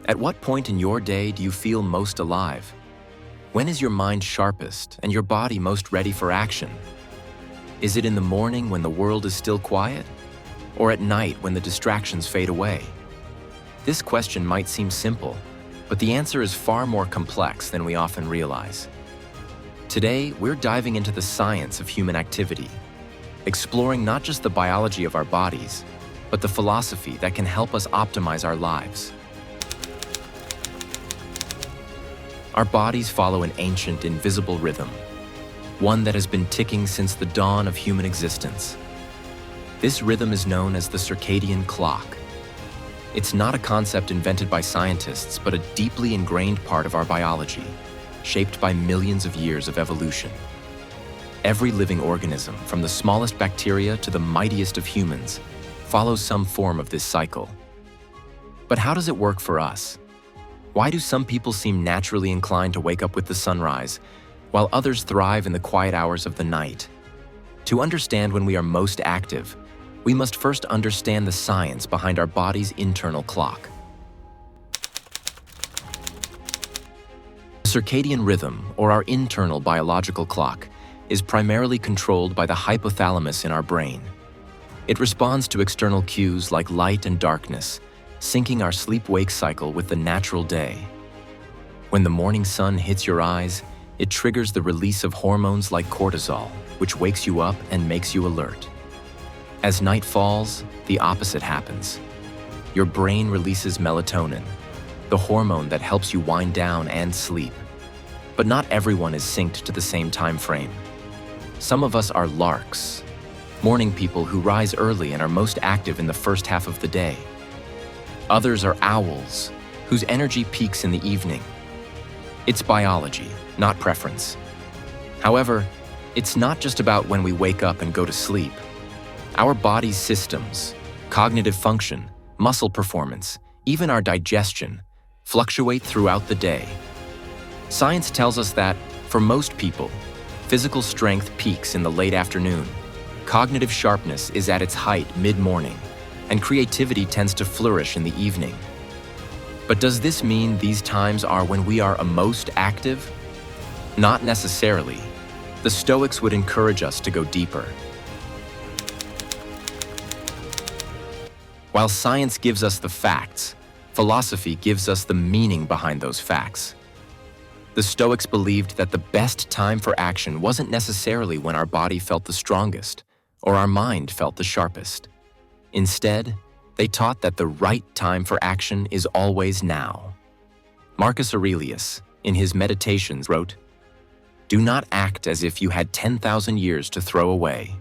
At what point in your day do you feel most alive? When is your mind sharpest and your body most ready for action? Is it in the morning when the world is still quiet? Or at night when the distractions fade away? This question might seem simple, but the answer is far more complex than we often realize. Today, we're diving into the science of human activity, exploring not just the biology of our bodies, but the philosophy that can help us optimize our lives. Our bodies follow an ancient, invisible rhythm, one that has been ticking since the dawn of human existence. This rhythm is known as the circadian clock. It's not a concept invented by scientists, but a deeply ingrained part of our biology, shaped by millions of years of evolution. Every living organism, from the smallest bacteria to the mightiest of humans, follows some form of this cycle. But how does it work for us? Why do some people seem naturally inclined to wake up with the sunrise, while others thrive in the quiet hours of the night? To understand when we are most active, we must first understand the science behind our body's internal clock. The circadian rhythm, or our internal biological clock, is primarily controlled by the hypothalamus in our brain. It responds to external cues like light and darkness, syncing our sleep-wake cycle with the natural day. When the morning sun hits your eyes, it triggers the release of hormones like cortisol, which wakes you up and makes you alert. As night falls, the opposite happens. Your brain releases melatonin, the hormone that helps you wind down and sleep. But not everyone is synced to the same time frame. Some of us are larks, morning people who rise early and are most active in the first half of the day. Others are owls, whose energy peaks in the evening. It's biology, not preference. However, it's not just about when we wake up and go to sleep. Our body's systems, cognitive function, muscle performance, even our digestion, fluctuate throughout the day. Science tells us that, for most people, physical strength peaks in the late afternoon, cognitive sharpness is at its height mid-morning, and creativity tends to flourish in the evening. But does this mean these times are when we are most active? Not necessarily. The Stoics would encourage us to go deeper. While science gives us the facts, philosophy gives us the meaning behind those facts. The Stoics believed that the best time for action wasn't necessarily when our body felt the strongest or our mind felt the sharpest. Instead, they taught that the right time for action is always now. Marcus Aurelius, in his Meditations, wrote, "Do not act as if you had 10,000 years to throw away.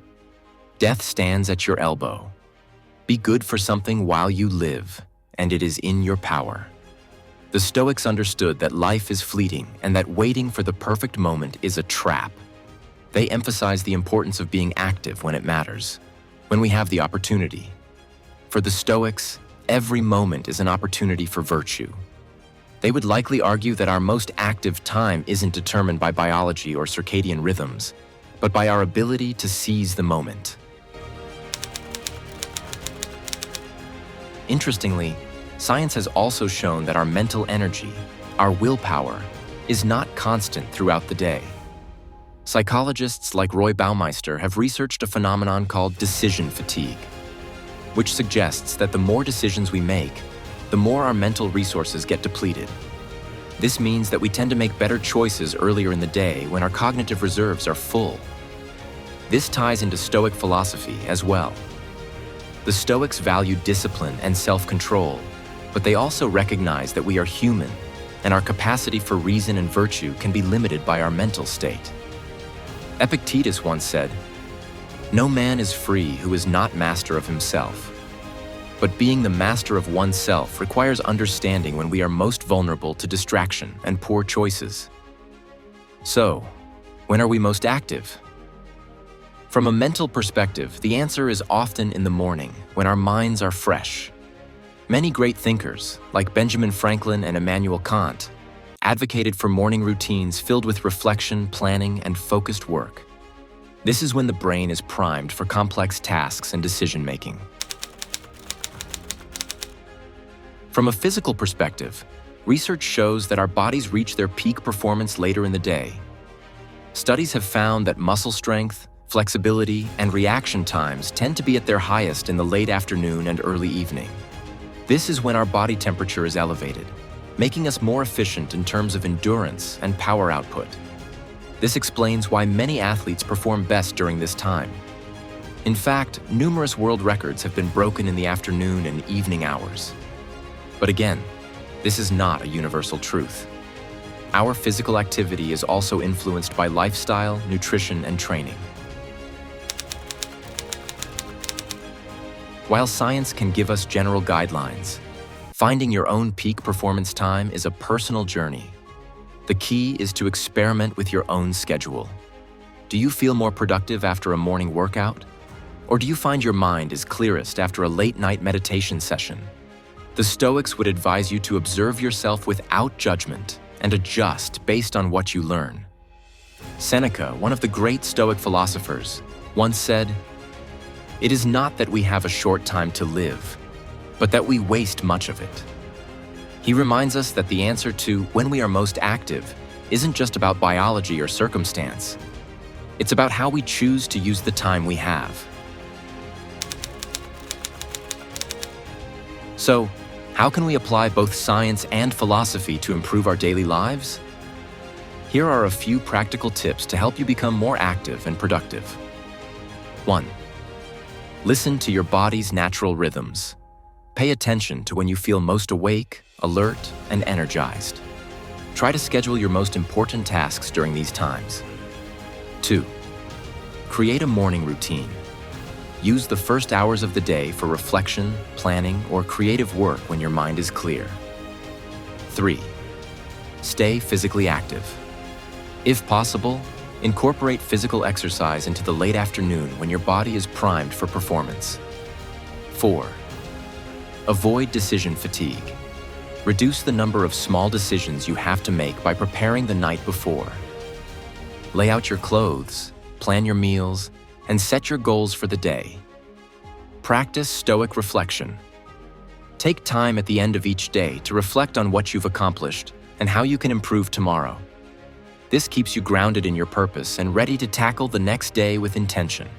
Death stands at your elbow. Be good for something while you live, and it is in your power." The Stoics understood that life is fleeting and that waiting for the perfect moment is a trap. They emphasize the importance of being active when it matters, when we have the opportunity. For the Stoics, every moment is an opportunity for virtue. They would likely argue that our most active time isn't determined by biology or circadian rhythms, but by our ability to seize the moment. Interestingly, science has also shown that our mental energy, our willpower, is not constant throughout the day. Psychologists like Roy Baumeister have researched a phenomenon called decision fatigue, which suggests that the more decisions we make, the more our mental resources get depleted. This means that we tend to make better choices earlier in the day when our cognitive reserves are full. This ties into Stoic philosophy as well. The Stoics value discipline and self-control, but they also recognize that we are human, and our capacity for reason and virtue can be limited by our mental state. Epictetus once said, "No man is free who is not master of himself." But being the master of oneself requires understanding when we are most vulnerable to distraction and poor choices. So, when are we most active? From a mental perspective, the answer is often in the morning, when our minds are fresh. Many great thinkers, like Benjamin Franklin and Immanuel Kant, advocated for morning routines filled with reflection, planning, and focused work. This is when the brain is primed for complex tasks and decision-making. From a physical perspective, research shows that our bodies reach their peak performance later in the day. Studies have found that muscle strength, flexibility, and reaction times tend to be at their highest in the late afternoon and early evening. This is when our body temperature is elevated, making us more efficient in terms of endurance and power output. This explains why many athletes perform best during this time. In fact, numerous world records have been broken in the afternoon and evening hours. But again, this is not a universal truth. Our physical activity is also influenced by lifestyle, nutrition, and training. While science can give us general guidelines, finding your own peak performance time is a personal journey. The key is to experiment with your own schedule. Do you feel more productive after a morning workout? Or do you find your mind is clearest after a late-night meditation session? The Stoics would advise you to observe yourself without judgment and adjust based on what you learn. Seneca, one of the great Stoic philosophers, once said, "It is not that we have a short time to live, but that we waste much of it." He reminds us that the answer to when we are most active isn't just about biology or circumstance. It's about how we choose to use the time we have. So, how can we apply both science and philosophy to improve our daily lives? Here are a few practical tips to help you become more active and productive. 1. Listen to your body's natural rhythms. Pay attention to when you feel most awake, alert, and energized. Try to schedule your most important tasks during these times. 2. Create a morning routine. Use the first hours of the day for reflection, planning, or creative work when your mind is clear. 3. Stay physically active. If possible, incorporate physical exercise into the late afternoon when your body is primed for performance. 4. Avoid decision fatigue. Reduce the number of small decisions you have to make by preparing the night before. Lay out your clothes, plan your meals, and set your goals for the day. Practice Stoic reflection. Take time at the end of each day to reflect on what you've accomplished and how you can improve tomorrow. This keeps you grounded in your purpose and ready to tackle the next day with intention.